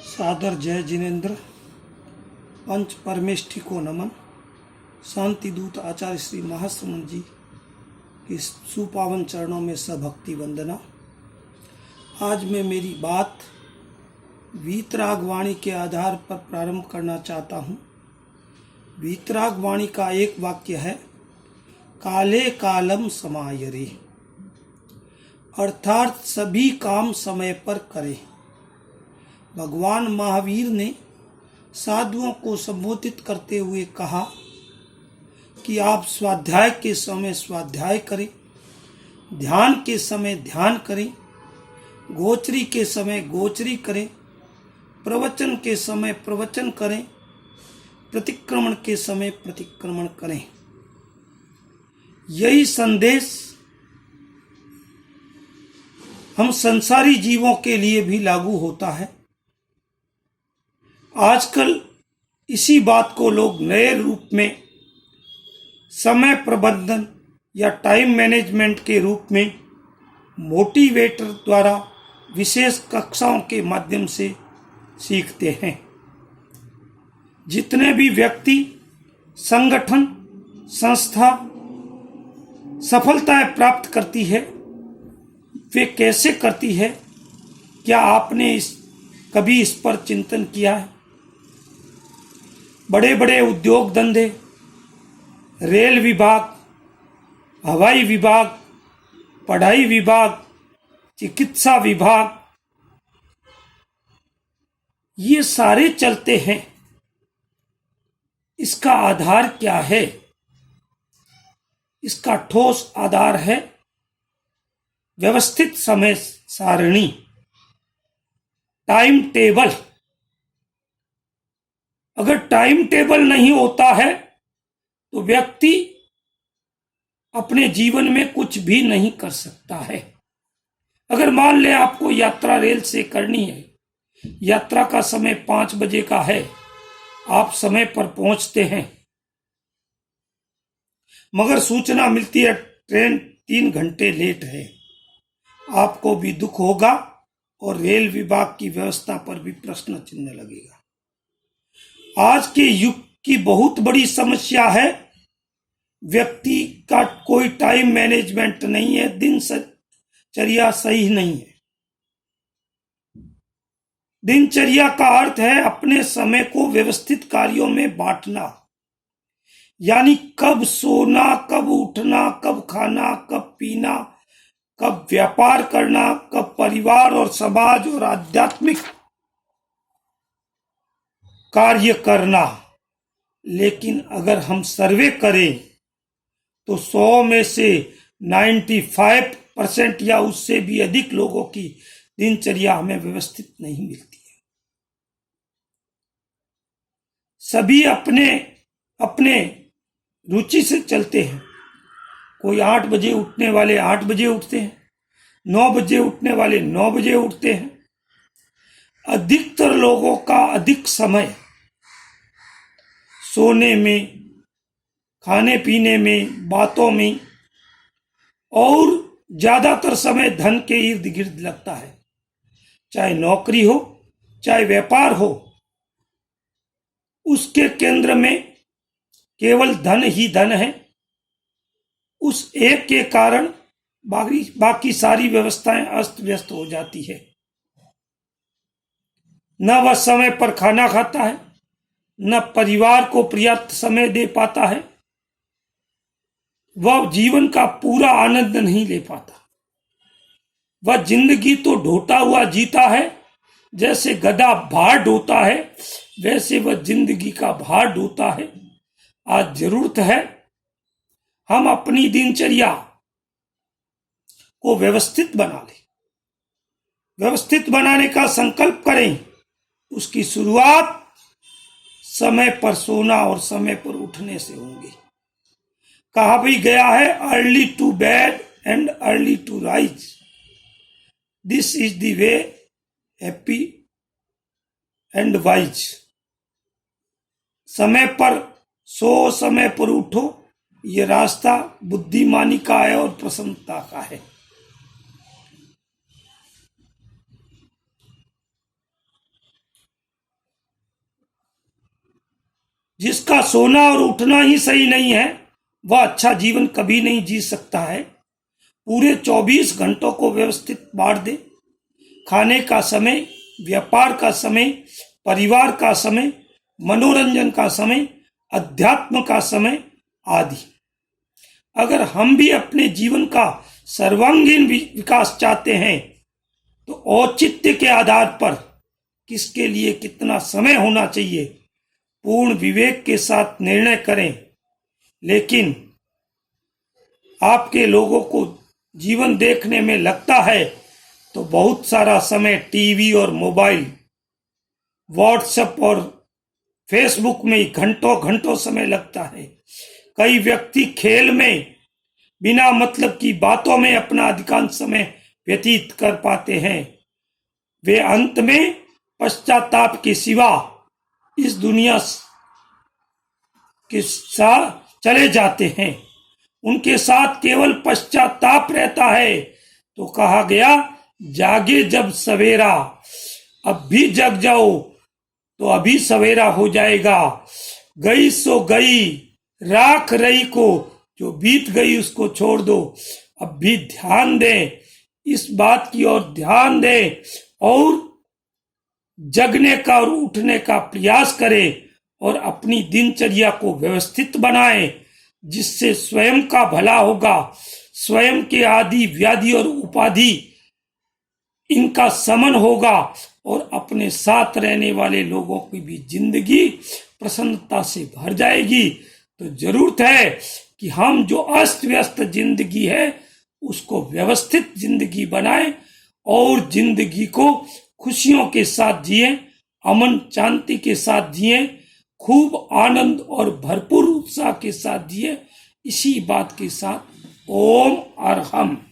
सादर जय जिनेन्द्र। पंच परमेष्ठी को नमन। शांति दूत आचार्य श्री महाश्रमण जी की सुपावन चरणों में सभक्ति वंदना। आज मैं मेरी बात वीतराग वाणी के आधार पर प्रारंभ करना चाहता हूँ। वीतराग वाणी का एक वाक्य है, काले कालम समायरे, अर्थात सभी काम समय पर करें। भगवान महावीर ने साधुओं को संबोधित करते हुए कहा कि आप स्वाध्याय के समय स्वाध्याय करें, ध्यान के समय ध्यान करें, गोचरी के समय गोचरी करें, प्रवचन के समय प्रवचन करें, प्रतिक्रमण के समय प्रतिक्रमण करें। यही संदेश हम संसारी जीवों के लिए भी लागू होता है। आजकल इसी बात को लोग नए रूप में समय प्रबंधन या टाइम मैनेजमेंट के रूप में मोटिवेटर द्वारा विशेष कक्षाओं के माध्यम से सीखते हैं। जितने भी व्यक्ति, संगठन, संस्था सफलताएं प्राप्त करती है, वे कैसे करती है? क्या आपने कभी इस पर चिंतन किया है? बड़े बड़े उद्योग धंधे, रेल विभाग, हवाई विभाग, पढ़ाई विभाग, चिकित्सा विभाग, ये सारे चलते हैं। इसका आधार क्या है? इसका ठोस आधार है व्यवस्थित समय सारणी, टाइम टेबल। अगर टाइम टेबल नहीं होता है तो व्यक्ति अपने जीवन में कुछ भी नहीं कर सकता है। अगर मान ले आपको यात्रा रेल से करनी है, यात्रा का समय 5 बजे का है, आप समय पर पहुंचते हैं, मगर सूचना मिलती है ट्रेन 3 घंटे लेट है, आपको भी दुख होगा और रेल विभाग की व्यवस्था पर भी प्रश्न चिन्ह लगेगा। आज के युग की बहुत बड़ी समस्या है, व्यक्ति का कोई टाइम मैनेजमेंट नहीं है, दिनचर्या सही नहीं है। दिनचर्या का अर्थ है अपने समय को व्यवस्थित कार्यों में बांटना, यानी कब सोना, कब उठना, कब खाना, कब पीना, कब व्यापार करना, कब परिवार और समाज और आध्यात्मिक कार्य करना। लेकिन अगर हम सर्वे करें तो 100 में से 95% या उससे भी अधिक लोगों की दिनचर्या हमें व्यवस्थित नहीं मिलती है। सभी अपने अपने रुचि से चलते हैं। कोई 8 बजे उठने वाले 8 बजे उठते हैं, 9 बजे उठने वाले 9 बजे उठते हैं। अधिकतर लोगों का अधिक समय सोने में, खाने पीने में, बातों में और ज्यादातर समय धन के इर्द गिर्द लगता है। चाहे नौकरी हो, चाहे व्यापार हो, उसके केंद्र में केवल धन ही धन है। उस एक के कारण बाकी सारी व्यवस्थाएं अस्त व्यस्त हो जाती है। न वह समय पर खाना खाता है, न परिवार को पर्याप्त समय दे पाता है, वह जीवन का पूरा आनंद नहीं ले पाता। वह जिंदगी तो ढोता हुआ जीता है, जैसे गधा भार ढोता है वैसे वह जिंदगी का भार ढोता है। आज जरूरत है हम अपनी दिनचर्या को व्यवस्थित बना लें, व्यवस्थित बनाने का संकल्प करें। उसकी शुरुआत समय पर सोना और समय पर उठने से होंगी। कहा भी गया है, early to bed and early to rise, this is the way happy and wise. समय पर सो, समय पर उठो, ये रास्ता बुद्धिमानी का है और प्रसन्नता का है। जिसका सोना और उठना ही सही नहीं है वह अच्छा जीवन कभी नहीं जी सकता है। पूरे 24 घंटों को व्यवस्थित बांट दे। खाने का समय, व्यापार का समय, परिवार का समय, मनोरंजन का समय, अध्यात्म का समय आदि। अगर हम भी अपने जीवन का सर्वांगीण विकास चाहते हैं तो औचित्य के आधार पर किसके लिए कितना समय होना चाहिए पूर्ण विवेक के साथ निर्णय करें। लेकिन आपके लोगों को जीवन देखने में लगता है तो बहुत सारा समय टीवी और मोबाइल, व्हाट्सएप और फेसबुक में घंटों घंटों समय लगता है। कई व्यक्ति खेल में बिना मतलब की बातों में अपना अधिकांश समय व्यतीत कर पाते हैं। वे अंत में पश्चाताप के सिवा इस दुनिया के साथ चले जाते हैं। उनके साथ केवल पश्चाताप रहता है। तो कहा गया, जागे जब सवेरा, अब भी जग जाओ तो अभी सवेरा हो जाएगा। गई सो गई, राख रही को, जो बीत गई उसको छोड़ दो। अब भी ध्यान दें, इस बात की ओर ध्यान दें और जगने का और उठने का प्रयास करें और अपनी दिनचर्या को व्यवस्थित बनाएं, जिससे स्वयं का भला होगा। स्वयं के आदि व्याधि और उपाधि इनका समन होगा और अपने साथ रहने वाले लोगों की भी जिंदगी प्रसन्नता से भर जाएगी। तो जरूरत है कि हम जो अस्त व्यस्त जिंदगी है उसको व्यवस्थित जिंदगी बनाएं और जिंदगी को खुशियों के साथ जिए, अमन शांति के साथ जिए, खूब आनंद और भरपूर उत्साह के साथ जिए। इसी बात के साथ ओम अरहम।